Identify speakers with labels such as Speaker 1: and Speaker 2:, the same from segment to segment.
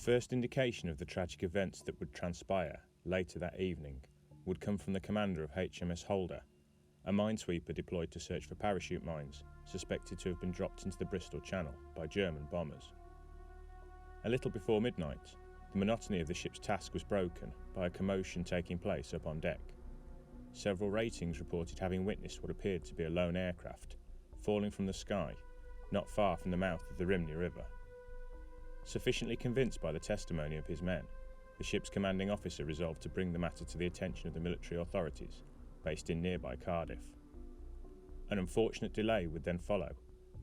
Speaker 1: first indication of the tragic events that would transpire later that evening would come from the commander of HMS Holder, a minesweeper deployed to search for parachute mines suspected to have been dropped into the Bristol Channel by German bombers. A little before midnight, the monotony of the ship's task was broken by a commotion taking place up on deck. Several ratings reported having witnessed what appeared to be a lone aircraft falling from the sky not far from the mouth of the Rhymney River. Sufficiently convinced by the testimony of his men, the ship's commanding officer resolved to bring the matter to the attention of the military authorities based in nearby Cardiff. An unfortunate delay would then follow,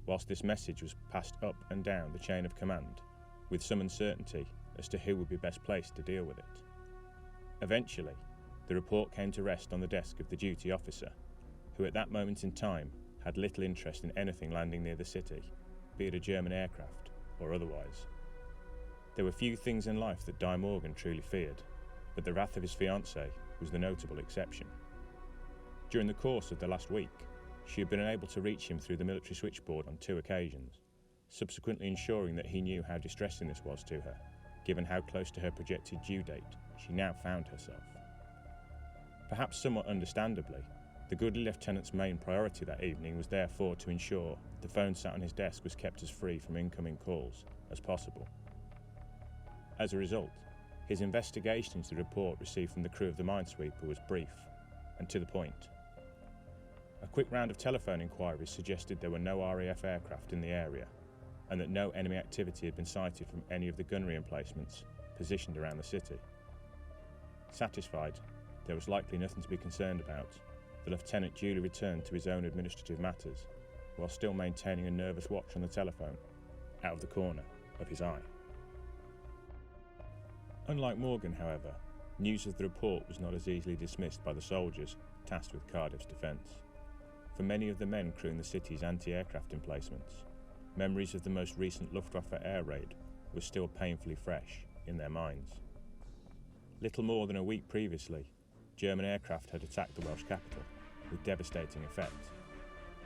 Speaker 1: whilst this message was passed up and down the chain of command, with some uncertainty as to who would be best placed to deal with it. Eventually, the report came to rest on the desk of the duty officer, who at that moment in time had little interest in anything landing near the city, be it a German aircraft or otherwise. There were few things in life that Glamorgan truly feared, but the wrath of his fiancée was the notable exception. During the course of the last week, she had been unable to reach him through the military switchboard on 2 occasions, subsequently ensuring that he knew how distressing this was to her, given how close to her projected due date she now found herself. Perhaps somewhat understandably, the goodly lieutenant's main priority that evening was therefore to ensure the phone sat on his desk was kept as free from incoming calls as possible. As a result, his investigation into the report received from the crew of the minesweeper was brief and to the point. A quick round of telephone inquiries suggested there were no RAF aircraft in the area and that no enemy activity had been sighted from any of the gunnery emplacements positioned around the city. Satisfied there was likely nothing to be concerned about, the lieutenant duly returned to his own administrative matters while still maintaining a nervous watch on the telephone out of the corner of his eye. Unlike Morgan, however, news of the report was not as easily dismissed by the soldiers tasked with Cardiff's defence. For many of the men crewing the city's anti-aircraft emplacements, memories of the most recent Luftwaffe air raid were still painfully fresh in their minds. Little more than a week previously, German aircraft had attacked the Welsh capital with devastating effect.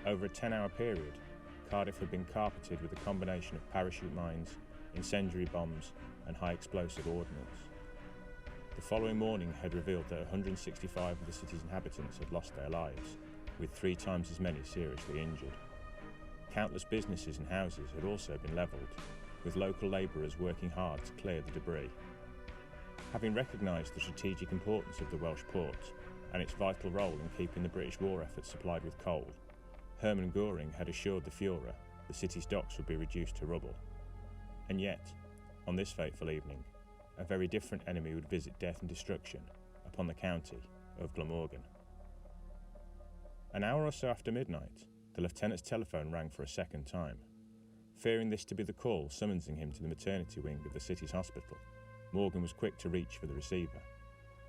Speaker 1: Over a 10-hour period, Cardiff had been carpeted with a combination of parachute mines, incendiary bombs and high explosive ordnance. The following morning had revealed that 165 of the city's inhabitants had lost their lives, with 3 times as many seriously injured. Countless businesses and houses had also been levelled, with local labourers working hard to clear the debris. Having recognised the strategic importance of the Welsh port and its vital role in keeping the British war effort supplied with coal, Hermann Göring had assured the Führer the city's docks would be reduced to rubble. And yet, on this fateful evening, a very different enemy would visit death and destruction upon the county of Glamorgan. An hour or so after midnight, the lieutenant's telephone rang for a second time. Fearing this to be the call summoning him to the maternity wing of the city's hospital, Morgan was quick to reach for the receiver,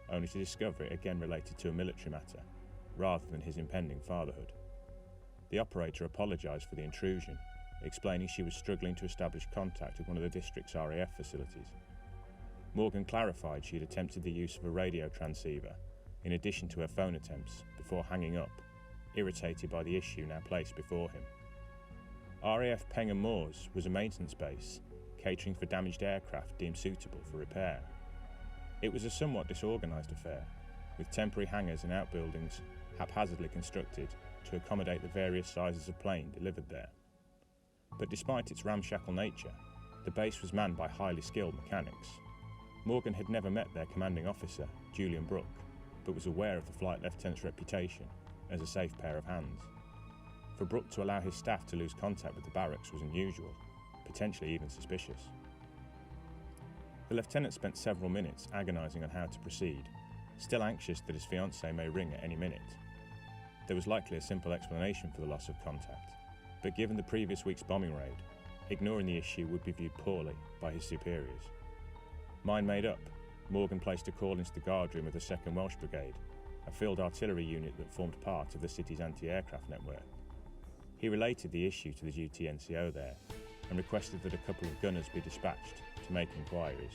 Speaker 1: only to discover it again related to a military matter, rather than his impending fatherhood. The operator apologised for the intrusion, explaining she was struggling to establish contact with one of the district's RAF facilities. Morgan clarified she had attempted the use of a radio transceiver, in addition to her phone attempts, before hanging up, irritated by the issue now placed before him. RAF Pengham Moors was a maintenance base, catering for damaged aircraft deemed suitable for repair. It was a somewhat disorganised affair, with temporary hangars and outbuildings haphazardly constructed to accommodate the various sizes of plane delivered there. But despite its ramshackle nature, the base was manned by highly skilled mechanics. Morgan had never met their commanding officer, Julian Brooke, but was aware of the flight lieutenant's reputation as a safe pair of hands. For Brooke to allow his staff to lose contact with the barracks was unusual, potentially even suspicious. The lieutenant spent several minutes agonising on how to proceed, still anxious that his fiancée may ring at any minute. There was likely a simple explanation for the loss of contact, but given the previous week's bombing raid, ignoring the issue would be viewed poorly by his superiors. Mind made up, Morgan placed a call into the guardroom of the 2nd Welsh Brigade, a field artillery unit that formed part of the city's anti-aircraft network. He related the issue to the duty NCO there and requested that a couple of gunners be dispatched to make inquiries.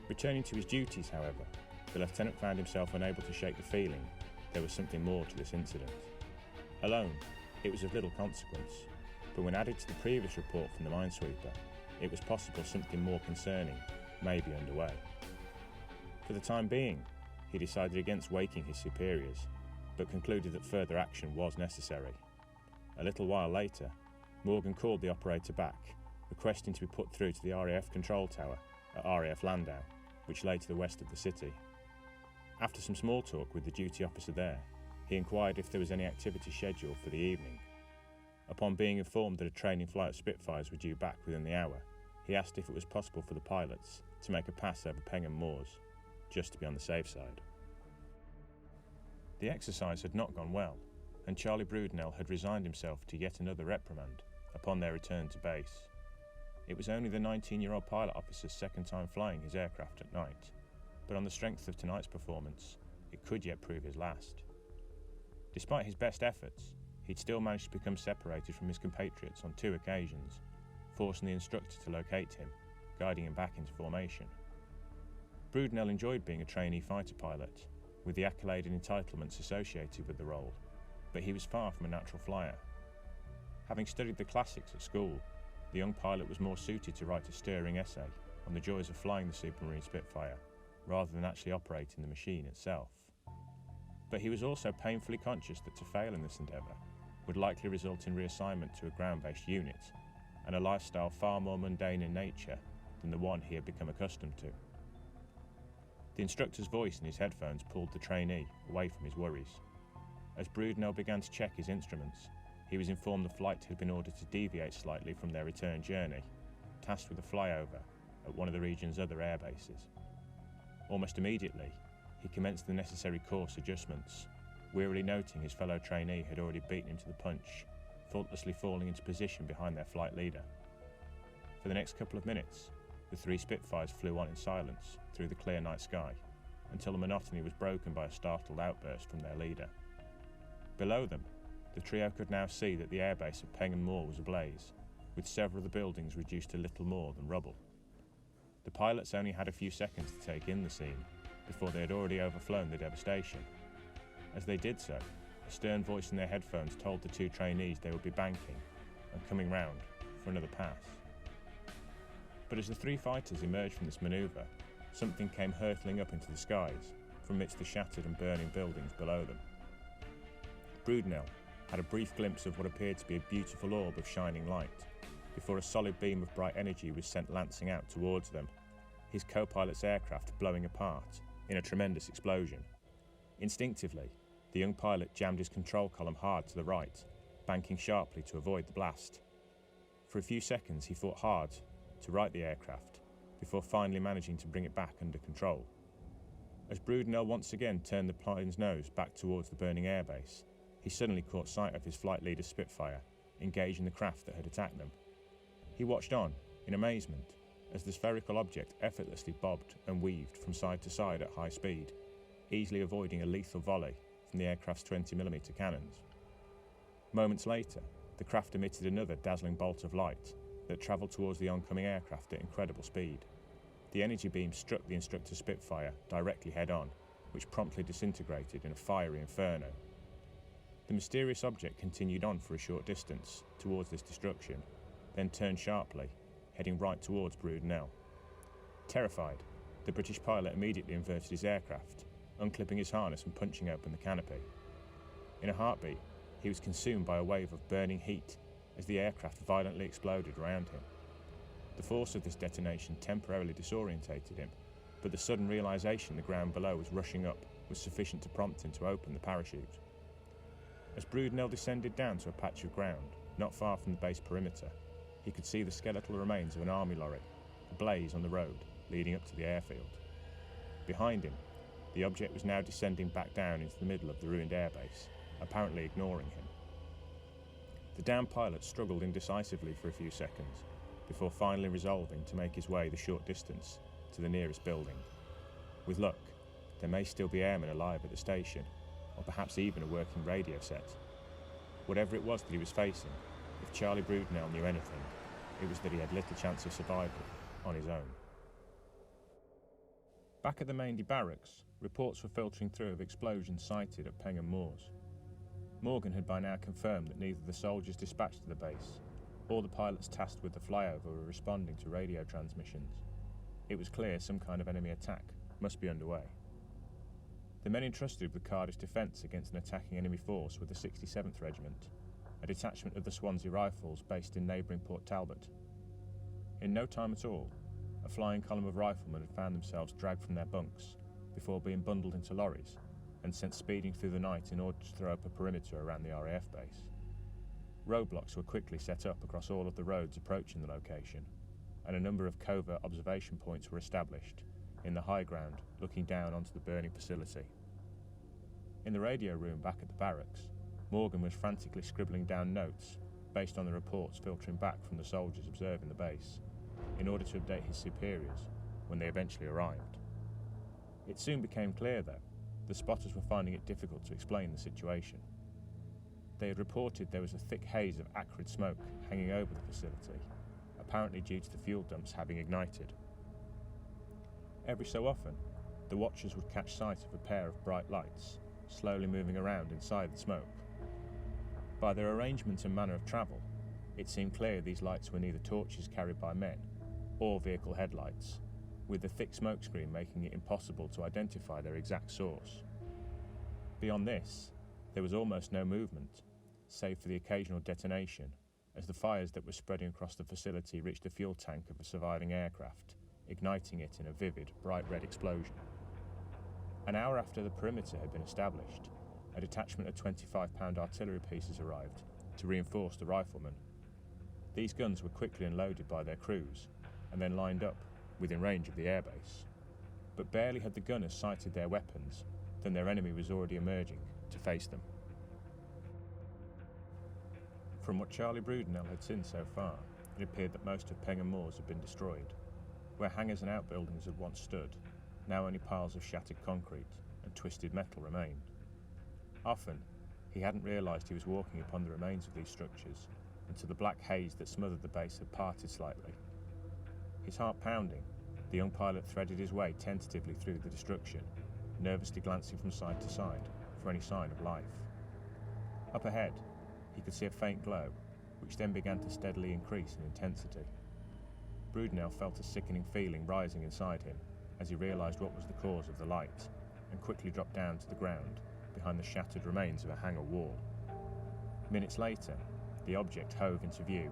Speaker 1: Returning to his duties, however, the lieutenant found himself unable to shake the feeling there was something more to this incident. Alone, it was of little consequence, but when added to the previous report from the minesweeper, it was possible something more concerning may be underway. For the time being, he decided against waking his superiors, but concluded that further action was necessary. A little while later, Morgan called the operator back, requesting to be put through to the RAF control tower at RAF Landau, which lay to the west of the city. After some small talk with the duty officer there, he inquired if there was any activity scheduled for the evening. Upon being informed that a training flight of Spitfires were due back within the hour, he asked if it was possible for the pilots to make a pass over Pengham Moors, just to be on the safe side. The exercise had not gone well, and Charlie Brudenell had resigned himself to yet another reprimand upon their return to base. It was only the 19-year-old pilot officer's second time flying his aircraft at night, but on the strength of tonight's performance, it could yet prove his last. Despite his best efforts, he'd still managed to become separated from his compatriots on 2 occasions, forcing the instructor to locate him, guiding him back into formation. Brudenell enjoyed being a trainee fighter pilot, with the accolade and entitlements associated with the role, but he was far from a natural flyer. Having studied the classics at school, the young pilot was more suited to write a stirring essay on the joys of flying the Supermarine Spitfire, rather than actually operating the machine itself. But he was also painfully conscious that to fail in this endeavour would likely result in reassignment to a ground-based unit, and a lifestyle far more mundane in nature than the one he had become accustomed to. The instructor's voice in his headphones pulled the trainee away from his worries. As Brudenell began to check his instruments, he was informed the flight had been ordered to deviate slightly from their return journey, tasked with a flyover at one of the region's other air bases. Almost immediately, he commenced the necessary course adjustments, wearily noting his fellow trainee had already beaten him to the punch, faultlessly falling into position behind their flight leader. For the next couple of minutes, the 3 Spitfires flew on in silence through the clear night sky, until the monotony was broken by a startled outburst from their leader. Below them, the trio could now see that the airbase of Pengham Moor was ablaze, with several of the buildings reduced to little more than rubble. The pilots only had a few seconds to take in the scene before they had already overflown the devastation. As they did so, a stern voice in their headphones told the 2 trainees they would be banking and coming round for another pass. But as the 3 fighters emerged from this manoeuvre, something came hurtling up into the skies from amidst the shattered and burning buildings below them. Brudenell had a brief glimpse of what appeared to be a beautiful orb of shining light, before a solid beam of bright energy was sent lancing out towards them, his co-pilot's aircraft blowing apart in a tremendous explosion. Instinctively, the young pilot jammed his control column hard to the right, banking sharply to avoid the blast. For a few seconds he fought hard to right the aircraft, before finally managing to bring it back under control. As Brudenell once again turned the plane's nose back towards the burning airbase, he suddenly caught sight of his flight leader's Spitfire, engaging the craft that had attacked them. He watched on, in amazement, as the spherical object effortlessly bobbed and weaved from side to side at high speed, easily avoiding a lethal volley from the aircraft's 20mm cannons. Moments later, the craft emitted another dazzling bolt of light that travelled towards the oncoming aircraft at incredible speed. The energy beam struck the instructor's Spitfire directly head-on, which promptly disintegrated in a fiery inferno. The mysterious object continued on for a short distance towards this destruction, then turned sharply, heading right towards Brudenell. Terrified, the British pilot immediately inverted his aircraft, unclipping his harness and punching open the canopy. In a heartbeat, he was consumed by a wave of burning heat as the aircraft violently exploded around him. The force of this detonation temporarily disorientated him, but the sudden realization the ground below was rushing up was sufficient to prompt him to open the parachute. As Brudenell descended down to a patch of ground, not far from the base perimeter, he could see the skeletal remains of an army lorry, ablaze on the road leading up to the airfield. Behind him, the object was now descending back down into the middle of the ruined airbase, apparently ignoring him. The downed pilot struggled indecisively for a few seconds, before finally resolving to make his way the short distance to the nearest building. With luck, there may still be airmen alive at the station, or perhaps even a working radio set. Whatever it was that he was facing, if Charlie Brudenell knew anything, it was that he had little chance of survival on his own. Back at the Maindy barracks, reports were filtering through of explosions sighted at Pengham Moors. Morgan had by now confirmed that neither the soldiers dispatched to the base, All the pilots tasked with the flyover were responding to radio transmissions. It was clear some kind of enemy attack must be underway. The men entrusted with Cardiff's defence against an attacking enemy force were the 67th Regiment, a detachment of the Swansea Rifles based in neighbouring Port Talbot. In no time at all, a flying column of riflemen had found themselves dragged from their bunks before being bundled into lorries and sent speeding through the night in order to throw up a perimeter around the RAF base. Roadblocks were quickly set up across all of the roads approaching the location, and a number of covert observation points were established in the high ground looking down onto the burning facility. In the radio room back at the barracks, Morgan was frantically scribbling down notes based on the reports filtering back from the soldiers observing the base, in order to update his superiors when they eventually arrived. It soon became clear, though, the spotters were finding it difficult to explain the situation. They had reported there was a thick haze of acrid smoke hanging over the facility, apparently due to the fuel dumps having ignited. Every so often, the watchers would catch sight of a pair of bright lights slowly moving around inside the smoke. By their arrangement and manner of travel, it seemed clear these lights were neither torches carried by men or vehicle headlights, with the thick smoke screen making it impossible to identify their exact source. Beyond this, there was almost no movement, save for the occasional detonation, as the fires that were spreading across the facility reached the fuel tank of a surviving aircraft, igniting it in a vivid, bright red explosion. An hour after the perimeter had been established, a detachment of 25-pound artillery pieces arrived to reinforce the riflemen. These guns were quickly unloaded by their crews and then lined up within range of the airbase. But barely had the gunners sighted their weapons than their enemy was already emerging to face them. From what Charlie Brudenell had seen so far, it appeared that most of Pengham Moors had been destroyed. Where hangars and outbuildings had once stood, now only piles of shattered concrete and twisted metal remained. Often, he hadn't realised he was walking upon the remains of these structures until the black haze that smothered the base had parted slightly. His heart pounding, the young pilot threaded his way tentatively through the destruction, nervously glancing from side to side for any sign of life. Up ahead, he could see a faint glow, which then began to steadily increase in intensity. Brudenell felt a sickening feeling rising inside him as he realised what was the cause of the light, and quickly dropped down to the ground behind the shattered remains of a hangar wall. Minutes later, the object hove into view,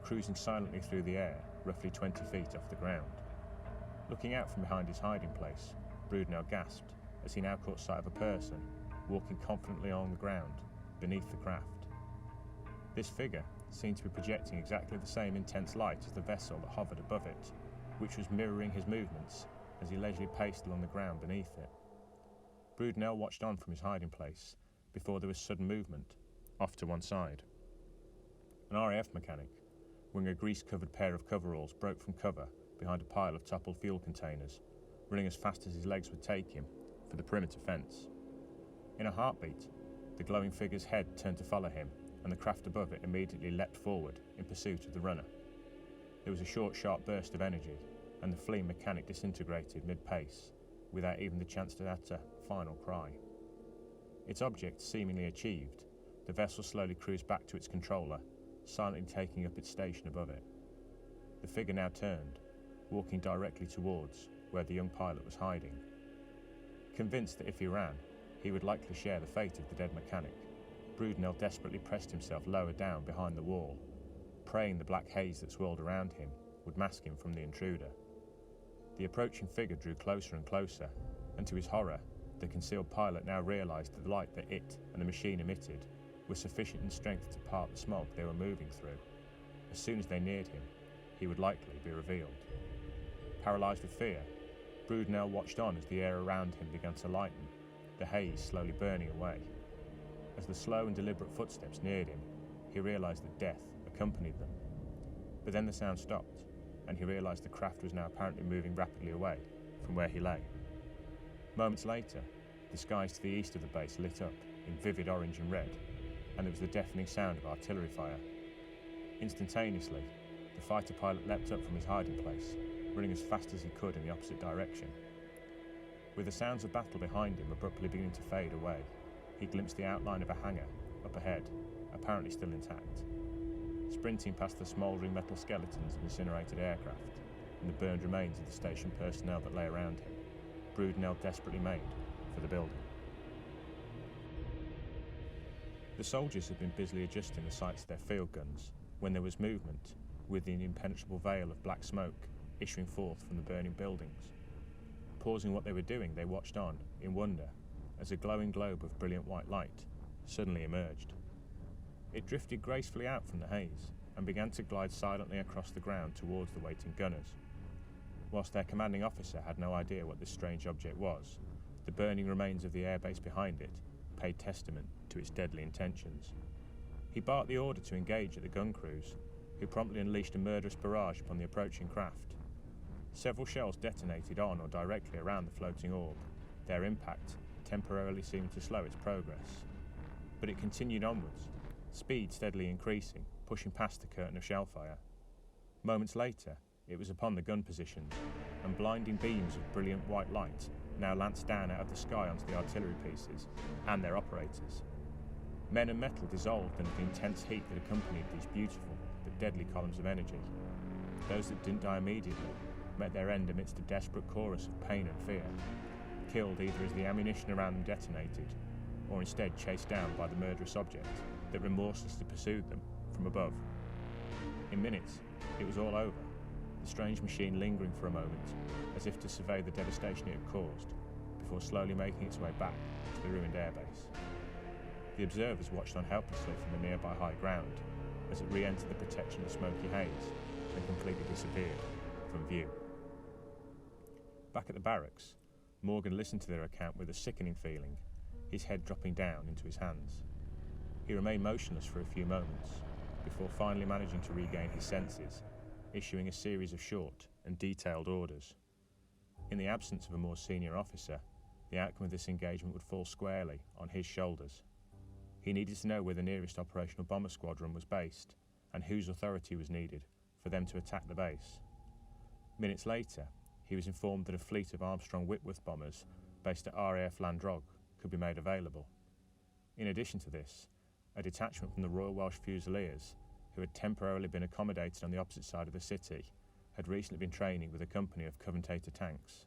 Speaker 1: cruising silently through the air, roughly 20 feet off the ground. Looking out from behind his hiding place, Brudenell gasped as he now caught sight of a person walking confidently along the ground beneath the craft. This figure seemed to be projecting exactly the same intense light as the vessel that hovered above it, which was mirroring his movements as he leisurely paced along the ground beneath it. Brudenell watched on from his hiding place before there was sudden movement, off to one side. An RAF mechanic, wearing a grease-covered pair of coveralls, broke from cover behind a pile of toppled fuel containers, running as fast as his legs would take him for the perimeter fence. In a heartbeat, the glowing figure's head turned to follow him, and the craft above it immediately leapt forward in pursuit of the runner. There was a short, sharp burst of energy, and the fleeing mechanic disintegrated mid-pace, without even the chance to utter a final cry. Its object seemingly achieved, the vessel slowly cruised back to its controller, silently taking up its station above it. The figure now turned, walking directly towards where the young pilot was hiding. Convinced that if he ran, he would likely share the fate of the dead mechanic, Brudenell desperately pressed himself lower down behind the wall, praying the black haze that swirled around him would mask him from the intruder. The approaching figure drew closer and closer, and to his horror, the concealed pilot now realised that the light that it and the machine emitted was sufficient in strength to part the smoke they were moving through. As soon as they neared him, he would likely be revealed. Paralysed with fear, Brudenell watched on as the air around him began to lighten, the haze slowly burning away. As the slow and deliberate footsteps neared him, he realised that death accompanied them. But then the sound stopped, and he realised the craft was now apparently moving rapidly away from where he lay. Moments later, the skies to the east of the base lit up in vivid orange and red, and there was the deafening sound of artillery fire. Instantaneously, the fighter pilot leapt up from his hiding place, running as fast as he could in the opposite direction. With the sounds of battle behind him abruptly beginning to fade away, he glimpsed the outline of a hangar up ahead, apparently still intact. sprinting past the smouldering metal skeletons of incinerated aircraft and the burned remains of the station personnel that lay around him. Brudenell desperately made for the building. The soldiers had been busily adjusting the sights of their field guns when there was movement, with an impenetrable veil of black smoke issuing forth from the burning buildings. Pausing what they were doing, they watched on, in wonder, as a glowing globe of brilliant white light suddenly emerged. It drifted gracefully out from the haze and began to glide silently across the ground towards the waiting gunners. Whilst their commanding officer had no idea what this strange object was, the burning remains of the airbase behind it paid testament to its deadly intentions. He barked the order to engage at the gun crews, who promptly unleashed a murderous barrage upon the approaching craft. Several shells detonated on or directly around the floating orb, their impact temporarily seeming to slow its progress. But it continued onwards, speed steadily increasing, pushing past the curtain of shellfire. Moments later, it was upon the gun positions, and blinding beams of brilliant white light now lanced down out of the sky onto the artillery pieces and their operators. Men and metal dissolved under the intense heat that accompanied these beautiful but deadly columns of energy. Those that didn't die immediately met their end amidst a desperate chorus of pain and fear, killed either as the ammunition around them detonated, or instead chased down by the murderous object that remorselessly pursued them from above. In minutes, it was all over, the strange machine lingering for a moment, as if to survey the devastation it had caused, before slowly making its way back to the ruined airbase. The observers watched on helplessly from the nearby high ground as it re-entered the protection of smoky haze and completely disappeared from view. Back at the barracks, Morgan listened to their account with a sickening feeling, his head dropping down into his hands. He remained motionless for a few moments, before finally managing to regain his senses, issuing a series of short and detailed orders. In the absence of a more senior officer, the outcome of this engagement would fall squarely on his shoulders. He needed to know where the nearest operational bomber squadron was based, and whose authority was needed for them to attack the base. Minutes later, he was informed that a fleet of Armstrong Whitworth bombers based at RAF Landrog could be made available. In addition to this, a detachment from the Royal Welsh Fusiliers, who had temporarily been accommodated on the opposite side of the city, had recently been training with a company of Confrontation tanks.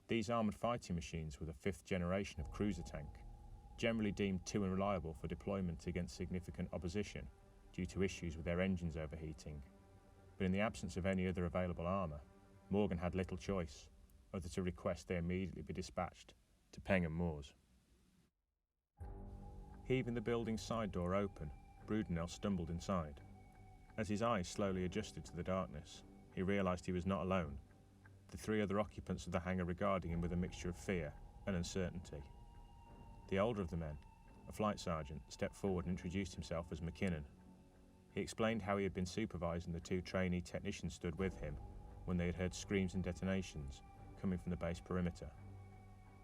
Speaker 1: These armoured fighting machines were the fifth generation of cruiser tank, generally deemed too unreliable for deployment against significant opposition due to issues with their engines overheating. But in the absence of any other available armour, Morgan had little choice other to request they immediately be dispatched to Pengham Moors. Heaving the building's side door open, Brudenell stumbled inside. As his eyes slowly adjusted to the darkness, he realised he was not alone, the three other occupants of the hangar regarding him with a mixture of fear and uncertainty. The older of the men, a flight sergeant, stepped forward and introduced himself as McKinnon. He explained how he had been supervising the two trainee technicians stood with him when they had heard screams and detonations coming from the base perimeter.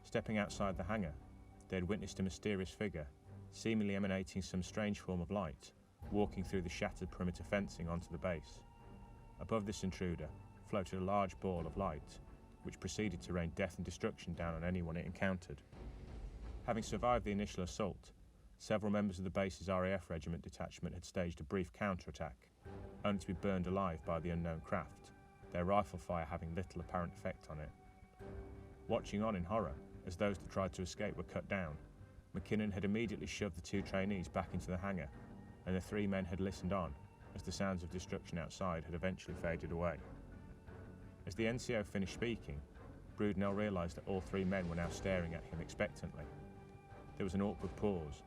Speaker 1: Stepping outside the hangar, they had witnessed a mysterious figure, seemingly emanating some strange form of light, walking through the shattered perimeter fencing onto the base. Above this intruder floated a large ball of light, which proceeded to rain death and destruction down on anyone it encountered. Having survived the initial assault, several members of the base's RAF regiment detachment had staged a brief counter-attack, only to be burned alive by the unknown craft, their rifle fire having little apparent effect on it. Watching on in horror as those that tried to escape were cut down, McKinnon had immediately shoved the two trainees back into the hangar, and the three men had listened on as the sounds of destruction outside had eventually faded away. As the NCO finished speaking, Brudenell realised that all three men were now staring at him expectantly. There was an awkward pause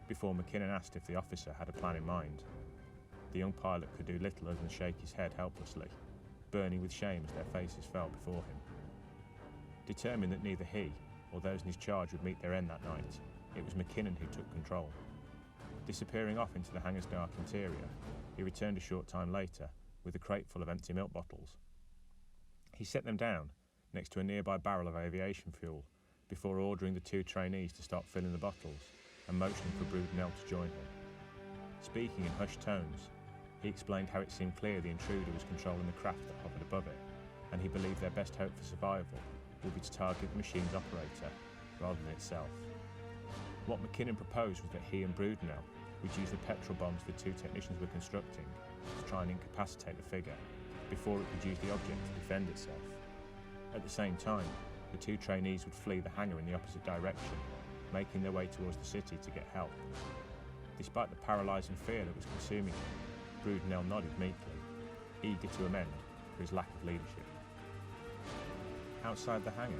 Speaker 1: before McKinnon asked if the officer had a plan in mind. The young pilot could do little other than shake his head helplessly, burning with shame as their faces fell before him. Determined that neither he or those in his charge would meet their end that night, it was McKinnon who took control. Disappearing off into the hangar's dark interior, he returned a short time later with a crate full of empty milk bottles. He set them down next to a nearby barrel of aviation fuel before ordering the two trainees to start filling the bottles and motioning for Brudenell to join him. Speaking in hushed tones, he explained how it seemed clear the intruder was controlling the craft that hovered above it, and he believed their best hope for survival would be to target the machine's operator rather than itself. What McKinnon proposed was that he and Brudenell would use the petrol bombs the two technicians were constructing to try and incapacitate the figure before it could use the object to defend itself. At the same time, the two trainees would flee the hangar in the opposite direction, making their way towards the city to get help. Despite the paralysing fear that was consuming him, Brudenell nodded meekly, eager to amend for his lack of leadership. Outside the hangar,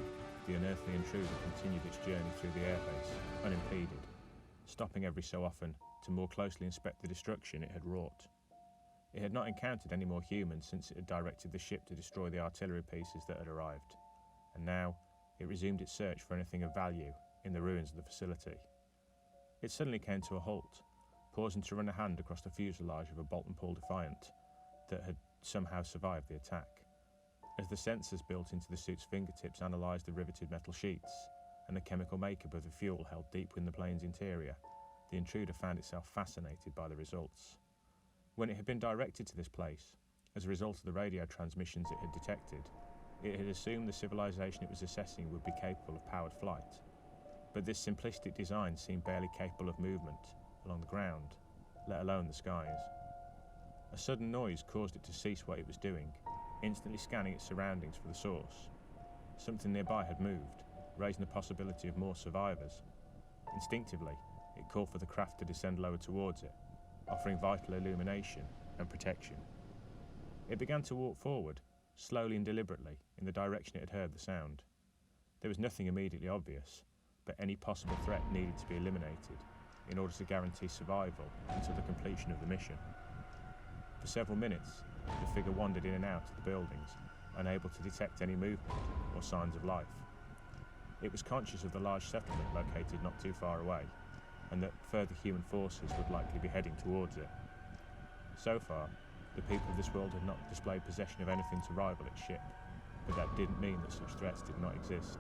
Speaker 1: the unearthly intruder continued its journey through the airbase, unimpeded, stopping every so often to more closely inspect the destruction it had wrought. It had not encountered any more humans since it had directed the ship to destroy the artillery pieces that had arrived, and now it resumed its search for anything of value in the ruins of the facility. It suddenly came to a halt, pausing to run a hand across the fuselage of a bolt and pull Defiant that had somehow survived the attack. As the sensors built into the suit's fingertips analysed the riveted metal sheets and the chemical makeup of the fuel held deep within the plane's interior, the intruder found itself fascinated by the results. When it had been directed to this place, as a result of the radio transmissions it had detected, it had assumed the civilization it was assessing would be capable of powered flight. But this simplistic design seemed barely capable of movement along the ground, let alone the skies. A sudden noise caused it to cease what it was doing, instantly scanning its surroundings for the source. Something nearby had moved, raising the possibility of more survivors. Instinctively, it called for the craft to descend lower towards it, offering vital illumination and protection. It began to walk forward, slowly and deliberately, in the direction it had heard the sound. There was nothing immediately obvious, but any possible threat needed to be eliminated in order to guarantee survival until the completion of the mission. For several minutes, the figure wandered in and out of the buildings, unable to detect any movement or signs of life. It was conscious of the large settlement located not too far away, and that further human forces would likely be heading towards it. So far, the people of this world had not displayed possession of anything to rival its ship, but that didn't mean that such threats did not exist.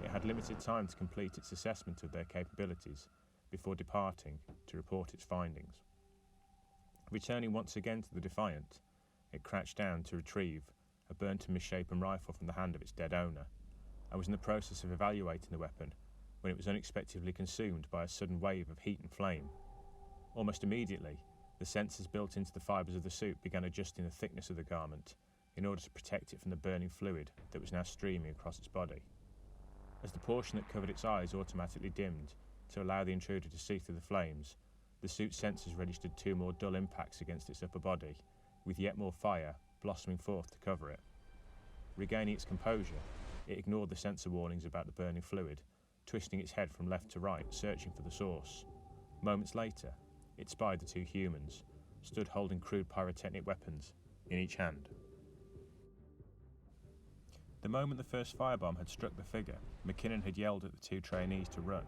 Speaker 1: It had limited time to complete its assessment of their capabilities before departing to report its findings. Returning once again to the Defiant, it crouched down to retrieve a burnt and misshapen rifle from the hand of its dead owner, and was in the process of evaluating the weapon when it was unexpectedly consumed by a sudden wave of heat and flame. Almost immediately, the sensors built into the fibres of the suit began adjusting the thickness of the garment in order to protect it from the burning fluid that was now streaming across its body. As the portion that covered its eyes automatically dimmed to allow the intruder to see through the flames, the suit's sensors registered 2 more dull impacts against its upper body, with yet more fire blossoming forth to cover it. Regaining its composure, it ignored the sensor warnings about the burning fluid, twisting its head from left to right, searching for the source. Moments later, it spied the 2 humans, stood holding crude pyrotechnic weapons in each hand. The moment the first firebomb had struck the figure, McKinnon had yelled at the 2 trainees to run,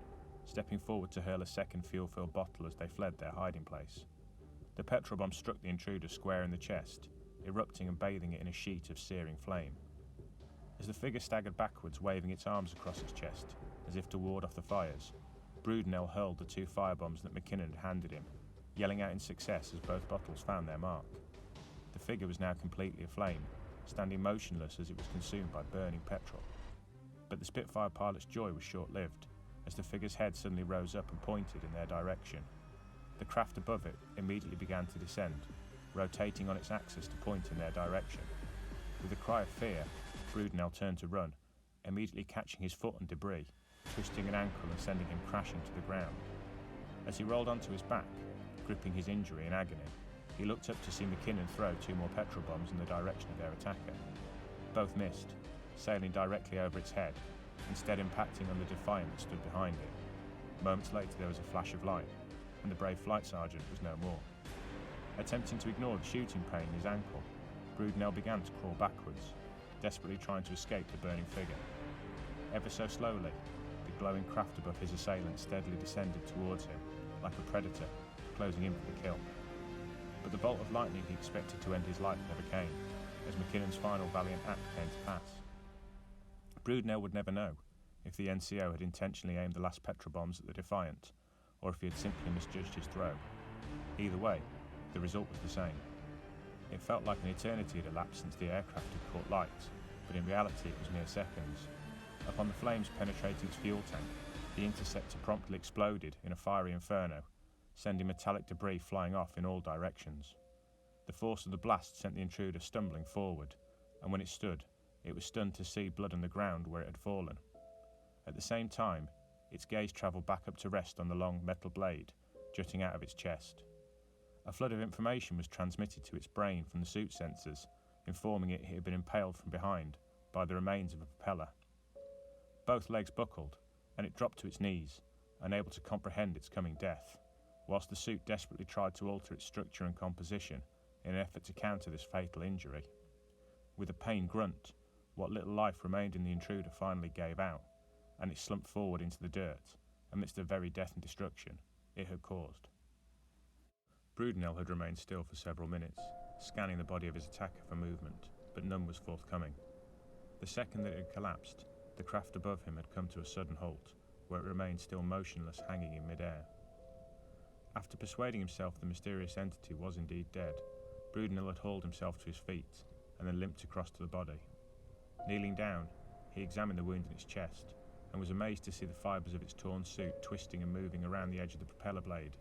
Speaker 1: stepping forward to hurl a second fuel-filled bottle as they fled their hiding place. The petrol bomb struck the intruder square in the chest, erupting and bathing it in a sheet of searing flame. As the figure staggered backwards, waving its arms across its chest, as if to ward off the fires, Brudenell hurled the 2 firebombs that McKinnon had handed him, yelling out in success as both bottles found their mark. The figure was now completely aflame, standing motionless as it was consumed by burning petrol. But the Spitfire pilot's joy was short-lived, as the figure's head suddenly rose up and pointed in their direction. The craft above it immediately began to descend, rotating on its axis to point in their direction. With a cry of fear, Brudenell turned to run, immediately catching his foot on debris, twisting an ankle and sending him crashing to the ground. As he rolled onto his back, gripping his injury in agony, he looked up to see McKinnon throw 2 more petrol bombs in the direction of their attacker. Both missed, sailing directly over its head, instead impacting on the Defiant that stood behind it. Moments later there was a flash of light, and the brave flight sergeant was no more. Attempting to ignore the shooting pain in his ankle, Brudenell began to crawl backwards, desperately trying to escape the burning figure. Ever so slowly, the glowing craft above his assailant steadily descended towards him, like a predator, closing in for the kill. But the bolt of lightning he expected to end his life never came, as McKinnon's final valiant act came to pass. Brudenell would never know if the NCO had intentionally aimed the last petrol bombs at the Defiant, or if he had simply misjudged his throw. Either way, the result was the same. It felt like an eternity had elapsed since the aircraft had caught light, but in reality it was mere seconds. Upon the flames penetrating its fuel tank, the interceptor promptly exploded in a fiery inferno, sending metallic debris flying off in all directions. The force of the blast sent the intruder stumbling forward, and when it stood, it was stunned to see blood on the ground where it had fallen. At the same time, its gaze travelled back up to rest on the long metal blade jutting out of its chest. A flood of information was transmitted to its brain from the suit sensors, informing it had been impaled from behind by the remains of a propeller. Both legs buckled, and it dropped to its knees, unable to comprehend its coming death, whilst the suit desperately tried to alter its structure and composition in an effort to counter this fatal injury. With a pained grunt, what little life remained in the intruder finally gave out, and it slumped forward into the dirt, amidst the very death and destruction it had caused. Brudenell had remained still for several minutes, scanning the body of his attacker for movement, but none was forthcoming. The second that it had collapsed, the craft above him had come to a sudden halt, where it remained still motionless, hanging in mid-air. After persuading himself the mysterious entity was indeed dead, Brudenell had hauled himself to his feet, and then limped across to the body. Kneeling down, he examined the wound in its chest, and was amazed to see the fibres of its torn suit twisting and moving around the edge of the propeller blade,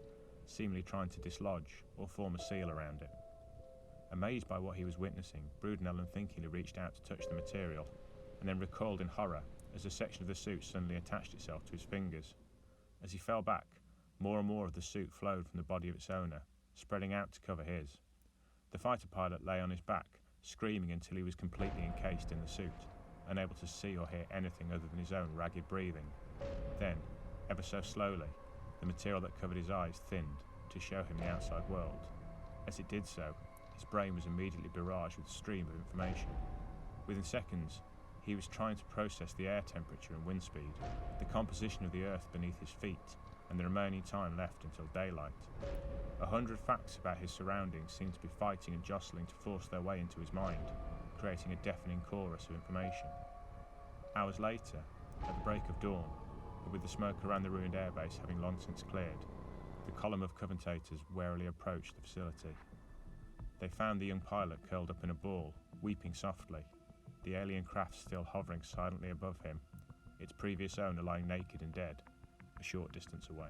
Speaker 1: seemingly trying to dislodge or form a seal around it. Amazed by what he was witnessing, Brudenell unthinkingly reached out to touch the material, and then recoiled in horror as a section of the suit suddenly attached itself to his fingers. As he fell back, more and more of the suit flowed from the body of its owner, spreading out to cover his. The fighter pilot lay on his back, screaming until he was completely encased in the suit, unable to see or hear anything other than his own ragged breathing. Then, ever so slowly, the material that covered his eyes thinned to show him the outside world. As it did so, his brain was immediately barraged with a stream of information. Within seconds, he was trying to process the air temperature and wind speed, the composition of the earth beneath his feet, and the remaining time left until daylight. 100 facts about his surroundings seemed to be fighting and jostling to force their way into his mind, creating a deafening chorus of information. Hours later, at the break of dawn, and with the smoke around the ruined airbase having long since cleared, the column of commentators warily approached the facility. They found the young pilot curled up in a ball, weeping softly, the alien craft still hovering silently above him, its previous owner lying naked and dead, a short distance away.